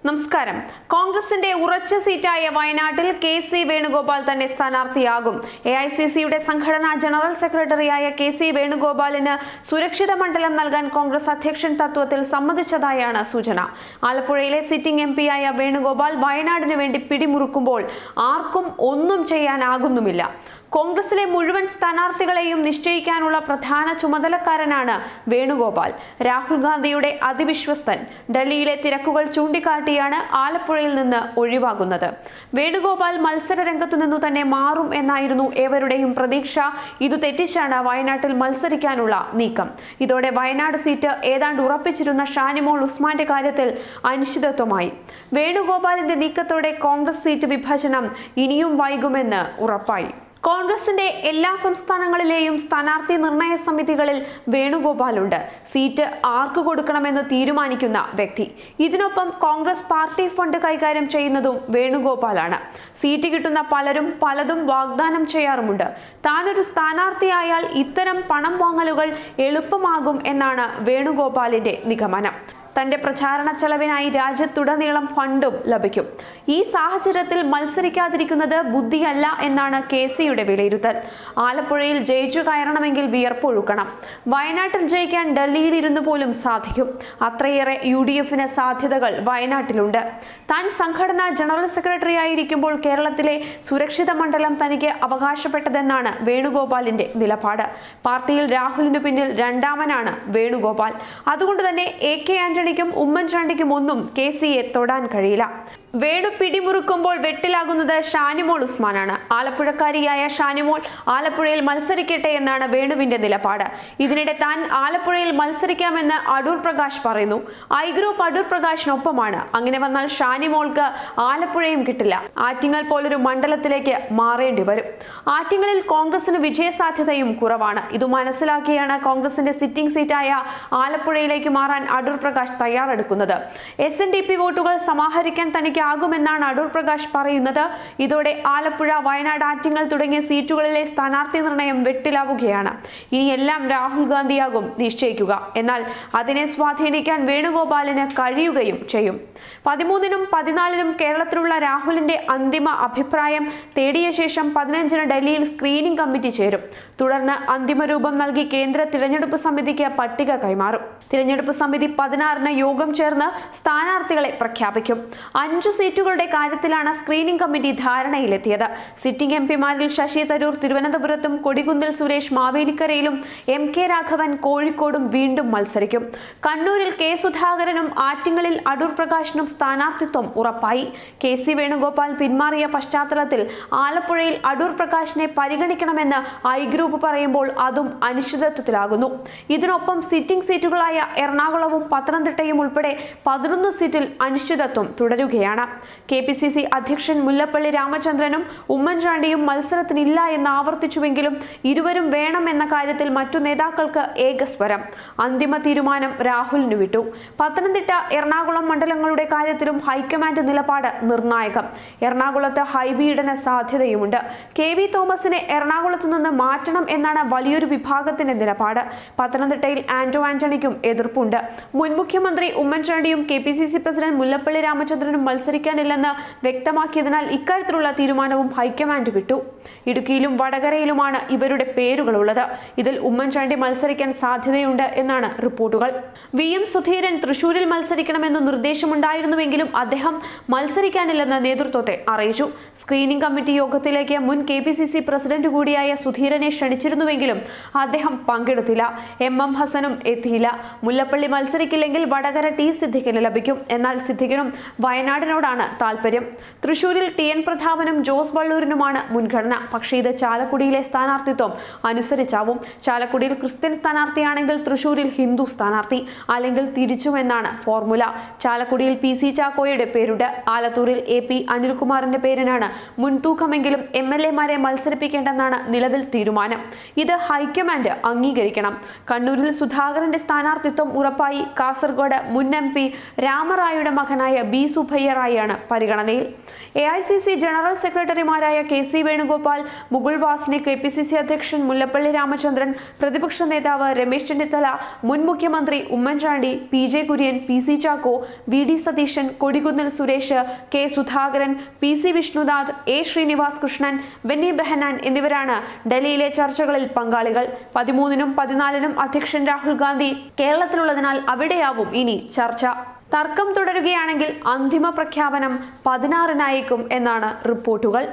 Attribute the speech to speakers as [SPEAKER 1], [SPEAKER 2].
[SPEAKER 1] നമസ്കാരം. കോൺഗ്രസിന്റെ ഉറച്ച സീറ്റായ വയനാട്ടിൽ KC വേണുഗോപാൽ തന്നെ സ്ഥാനാർത്ഥിയാകും. AICCയുടെ സംഘടനാ ജനറൽ സെക്രട്ടറിയായ KC വേണുഗോപാലിന് സുരക്ഷിത മണ്ഡലം നൽകാൻ കോൺഗ്രസ് അധ്യക്ഷൻ തത്വത്തിൽ സമ്മതിച്ചതായാണ് സൂചന. ആലപ്പുഴയിലെ സിറ്റിംഗ് MP-യായ വേണുഗോപാൽ വയനാടിന് വേണ്ടി പിടിമുറുക്കുമ്പോൾ ആർക്കും ഒന്നും ചെയ്യാനാകുന്നുമില്ല. കോൺഗ്രസിലെ മുഴുവൻ സ്ഥാനാർത്ഥികളെയും നിശ്ചയിക്കാനുള്ള പ്രധാന ചുമതലക്കാരനാണ് വേണുഗോപാൽ. രാഹുൽ ഗാന്ധിയുടെ അതിവിശ്വസ്തൻ. ഡൽഹിയിലെ തിരക്കുകൾ ചൂണ്ടിക്കാട്ടിയാണ് ആലപ്പുഴയിൽ നിന്ന് ഒഴിവാകുന്നത്. വേണുഗോപാൽ മത്സര രംഗത്തുനിന്നു തന്നെ മാറും എന്നായിരുന്നു ഏവരുടെയും പ്രതീക്ഷ. ഇതു തെറ്റിച്ചാണ് വയനാട്ടിൽ മത്സരിക്കാനുള്ള നീക്കം. ഇതോടെ വയനാട് സീറ്റ് ഏതാണ്ട് ഉറപ്പിച്ചിരുന്ന ഷാനിമോൾ ഉസ്മാന്റെ കാര്യത്തിൽ അനിശ്ചിതത്വമായി. വേണുഗോപാലിന്റെ നീക്കത്തോടെ കോൺഗ്രസ് സീറ്റ് വിഭജനം ഇനിയും വൈകുമെന്ന് ഉറപ്പായി. കോൺഗ്രസിന്റെ എല്ലാ സംസ്ഥാനങ്ങളിലെയും സ്ഥാനാർത്ഥി നിർണയ സമിതികളിൽ വേണുഗോപാലുണ്ട്. സീറ്റ് ആർക്ക് കൊടുക്കണമെന്ന് തീരുമാനിക്കുന്ന വ്യക്തി. ഇതിനൊപ്പം കോൺഗ്രസ് പാർട്ടി ഫണ്ട് കൈകാര്യം ചെയ്യുന്നതും വേണുഗോപാലാണ്. സീറ്റ് കിട്ടുന്ന പലരും പലതും വാഗ്ദാനം ചെയ്യാറുമുണ്ട്. താനൊരു സ്ഥാനാർത്ഥിയായാൽ ഇത്തരം പണം വാങ്ങലുകൾ എളുപ്പമാകും എന്നാണ് വേണുഗോപാലിന്റെ നിഗമനം. തന്റെ പ്രചാരണ ചെലവിനായി രാജ്യത്തുടനീളം ഫണ്ടും ലഭിക്കും. ഈ സാഹചര്യത്തിൽ മത്സരിക്കാതിരിക്കുന്നത് ബുദ്ധിയല്ല എന്നാണ് KCയുടെ വിലയിരുത്തൽ. ആലപ്പുഴയിൽ ജയിച്ചു കയറണമെങ്കിൽ വിയർപ്പൊഴുക്കണം. വയനാട്ടിൽ ജയിക്കാൻ ഡൽഹിയിൽ ഇരുന്നു പോലും സാധിക്കും. അത്രയേറെ UDFന് സാധ്യതകൾ വയനാട്ടിലുണ്ട്. താൻ സംഘടനാ ജനറൽ സെക്രട്ടറി ആയിരിക്കുമ്പോൾ കേരളത്തിലെ സുരക്ഷിത മണ്ഡലം തനിക്ക് അവകാശപ്പെട്ടതെന്നാണ് വേണുഗോപാലിന്റെ നിലപാട്. പാർട്ടിയിൽ രാഹുലിനു പിന്നിൽ രണ്ടാമനാണ് വേണുഗോപാൽ. അതുകൊണ്ട് തന്നെ AK ആന്റണിക്കും ഉമ്മൻചാണ്ടിക്കും ഒന്നും KCയെ തൊടാൻ കഴിയില്ല. വേണു പിടിമുറുക്കുമ്പോൾ വെട്ടിലാകുന്നത് ഷാനിമോൾ ഉസ്മാനാണ്. ആലപ്പുഴക്കാരിയായ ഷാനിമോൾ ആലപ്പുഴയിൽ മത്സരിക്കട്ടെ എന്നാണ് വേണുവിന്റെ നിലപാട്. ഇതിനിടെ താൻ ആലപ്പുഴയിൽ മത്സരിക്കാമെന്ന് അടൂർ പ്രകാശ് പറയുന്നു. ഗ്രൂപ്പ് അടൂർ പ്രകാശിനൊപ്പമാണ്. അങ്ങനെ വന്നാൽ ഷാനിമോൾക്ക് ആലപ്പുഴയും കിട്ടില്ല. ആറ്റിങ്ങൽ പോലൊരു മണ്ഡലത്തിലേക്ക് മാറേണ്ടി വരും. ആറ്റിങ്ങലിൽ കോൺഗ്രസിന് വിജയസാധ്യതയും കുറവാണ്. ഇത് മനസ്സിലാക്കിയാണ് കോൺഗ്രസിന്റെ സിറ്റിംഗ് സീറ്റായ ആലപ്പുഴയിലേക്ക് മാറാൻ അടൂർ പ്രകാശ് തയ്യാറെടുക്കുന്നത്. SNDP വോട്ടുകൾ സമാഹരിക്കാൻ തനിക്കാകുമെന്നാണ് അടൂർ പ്രകാശ് പറയുന്നത്. ഇതോടെ ആലപ്പുഴ, വയനാട്, ആറ്റിങ്ങൽ തുടങ്ങിയ സീറ്റുകളിലെ സ്ഥാനാർത്ഥി നിർണയം വെട്ടിലാവുകയാണ്. ഇനിയെല്ലാം രാഹുൽ ഗാന്ധിയാകും നിശ്ചയിക്കുക. എന്നാൽ അതിനെ സ്വാധീനിക്കാൻ വേണുഗോപാലിന് കഴിയുകയും ചെയ്യും. 13-നും 14-നും കേരളത്തിലുള്ള രാഹുലിന്റെ അന്തിമ അഭിപ്രായം തേടിയ ശേഷം 15-ന് ഡൽഹിയിൽ സ്ക്രീനിംഗ് കമ്മിറ്റി ചേരും. തുടർന്ന് അന്തിമ രൂപം നൽകി കേന്ദ്ര തിരഞ്ഞെടുപ്പ് സമിതിക്ക് പട്ടിക കൈമാറും. തിരഞ്ഞെടുപ്പ് സമിതി 16-ന് യോഗം ചേർന്ന് സ്ഥാനാർത്ഥികളെ പ്രഖ്യാപിക്കും. 5 സീറ്റുകളുടെ കാര്യത്തിലാണ് സ്ക്രീനിംഗ് കമ്മിറ്റി ധാരണയിലെത്തിയത്. സിറ്റിംഗ് MP-മാരിൽ ശശി തരൂർ തിരുവനന്തപുരത്തും, കൊടികുന്നിൽ സുരേഷ് മാവേലിക്കരയിലും, MK രാഘവൻ കോഴിക്കോടും വീണ്ടും മത്സരിക്കും. കണ്ണൂരിൽ K സുധാകരനും ആറ്റിങ്ങലിൽ അടൂർ പ്രകാശിനും സ്ഥാനാർത്ഥിത്വം ഉറപ്പായി. KC വേണുഗോപാൽ പിന്മാറിയ പശ്ചാത്തലത്തിൽ ആലപ്പുഴയിൽ അടൂർ പ്രകാശിനെ പരിഗണിക്കണമെന്ന് ഗ്രൂപ്പ് പറയുമ്പോൾ അതും അനിശ്ചിതത്വത്തിലാകുന്നു. ഇതിനൊപ്പം സിറ്റിംഗ് സീറ്റുകളായ എറണാകുളവും പത്തനംതിട്ടയും ഉൾപ്പെടെ 11 സീറ്റിൽ അനിശ്ചിതത്വം തുടരുകയാണ്. KPCC അധ്യക്ഷൻ മുല്ലപ്പള്ളി രാമചന്ദ്രനും ഉമ്മൻചാണ്ടിയും മത്സരത്തിനില്ല എന്ന് ആവർത്തിച്ചുവെങ്കിലും ഇരുവരും വേണം എന്ന കാര്യത്തിൽ മറ്റു നേതാക്കൾക്ക് ഏകസ്വരം. അന്തിമ തീരുമാനം രാഹുലിന് വിട്ടു. പത്തനംതിട്ട, എറണാകുളം മണ്ഡലങ്ങളുടെ കാര്യത്തിലും ഹൈക്കമാൻഡ് നിലപാട് നിർണായകം. എറണാകുളത്ത് ഹൈബി-ഈഡന് സാധ്യതയുമുണ്ട്. KV തോമസിനെ എറണാകുളത്തു നിന്ന് മാറ്റണം എന്നാണ് വലിയൊരു വിഭാഗത്തിന്റെ നിലപാട്. പത്തനംതിട്ടയിൽ ആന്റണിക്കും എതിർപ്പുണ്ട്. മുൻ മുഖ്യമന്ത്രി ഉമ്മൻചാണ്ടിയും KPCC പ്രസിഡന്റ് മുല്ലപ്പള്ളി രാമചന്ദ്രനും മത്സരിക്കാനില്ലെന്ന് വ്യക്തമാക്കിയതിനാൽ ഇക്കാര്യത്തിലുള്ള തീരുമാനവും ഹൈക്കമാൻഡ് വിട്ടു. ഇടുക്കിയിലും വടകരയിലുമാണ് ഇവരുടെ പേരുകളുള്ളത്. ഇതിൽ ഉമ്മൻചാണ്ടി മത്സരിക്കാൻ സാധ്യതയുണ്ട് എന്നാണ് റിപ്പോർട്ടുകൾ. VM സുധീരൻ തൃശൂരിൽ മത്സരിക്കണമെന്ന് നിർദ്ദേശമുണ്ടായിരുന്നുവെങ്കിലും അദ്ദേഹം മത്സരിക്കാനില്ലെന്ന് നേതൃത്വത്തെ അറിയിച്ചു. സ്ക്രീനിംഗ് കമ്മിറ്റി യോഗത്തിലേക്ക് മുൻ KPCC പ്രസിഡന്റ് കൂടിയായ സുധീരനെ ക്ഷണിച്ചിരുന്നുവെങ്കിലും അദ്ദേഹം പങ്കെടുത്തില്ല. MM ഹസനും എത്തിയില്ല. മുല്ലപ്പള്ളി മത്സരിക്കില്ലെങ്കിൽ വടകര T സിദ്ദിഖിന് ലഭിക്കും. എന്നാൽ സിദ്ദിഖിനും വയനാടിനോടാണ് താല്പര്യം. തൃശൂരിൽ TN പ്രതാപനും ജോസ് വള്ളൂരിനുമാണ് മുൻഗണന. പക്ഷേ ഇത് ചാലക്കുടിയിലെ സ്ഥാനാർത്ഥിത്വം അനുസരിച്ചാവും. ചാലക്കുടിയിൽ ക്രിസ്ത്യൻ സ്ഥാനാർത്ഥിയാണെങ്കിൽ തൃശൂരിൽ ഹിന്ദു സ്ഥാനാർത്ഥി, അല്ലെങ്കിൽ തിരിച്ചുമെന്നാണ് ഫോർമുല. ചാലക്കുടിയിൽ PC ചാക്കോയുടെ പേരുണ്ട്. ആലത്തൂരിൽ AP അനിൽകുമാറിന്റെ പേരിനാണ് മുൻതൂക്കമെങ്കിലും MLA-മാരെ മത്സരിപ്പിക്കേണ്ടെന്നാണ് നിലവിൽ തീരുമാനം. ഇത് ഹൈക്കമാൻഡ് അംഗീകരിക്കണം. കണ്ണൂരിൽ സുധാകരന്റെ സ്ഥാനാർത്ഥിത്വം ഉറപ്പായി. കാസർഗോഡ് മുൻ MP രാമറായുടെ മകനായ B സുഭയ്യറായി വിഷയങ്ങളായാണ് പരിഗണനയിൽ. AICC ജനറൽ സെക്രട്ടറിമാരായ KC വേണുഗോപാൽ, മുകുൾ വാസ്നിക്, APCC അധ്യക്ഷൻ മുല്ലപ്പള്ളി രാമചന്ദ്രൻ, പ്രതിപക്ഷ നേതാവ് രമേശ് ചെന്നിത്തല, മുൻ മുഖ്യമന്ത്രി Oommen Chandy, PJ Kurian, PC Chacko, VD Satheesan, Kodikunnil Suresh, K Sudhakaran, PC Vishnunath, A Srinivas Krishnan, Benny Behanan എന്നിവരാണ് ഡൽഹിയിലെ ചർച്ചകളിൽ പങ്കാളികൾ. 13-നും 14-നും അധ്യക്ഷൻ രാഹുൽ ഗാന്ധി കേരളത്തിലുള്ളതിനാൽ അവിടെയാവും ഇനി ചർച്ച. തർക്കം തുടരുകയാണെങ്കിൽ അന്തിമ പ്രഖ്യാപനം 16-നായേക്കും എന്നാണ് റിപ്പോർട്ടുകൾ.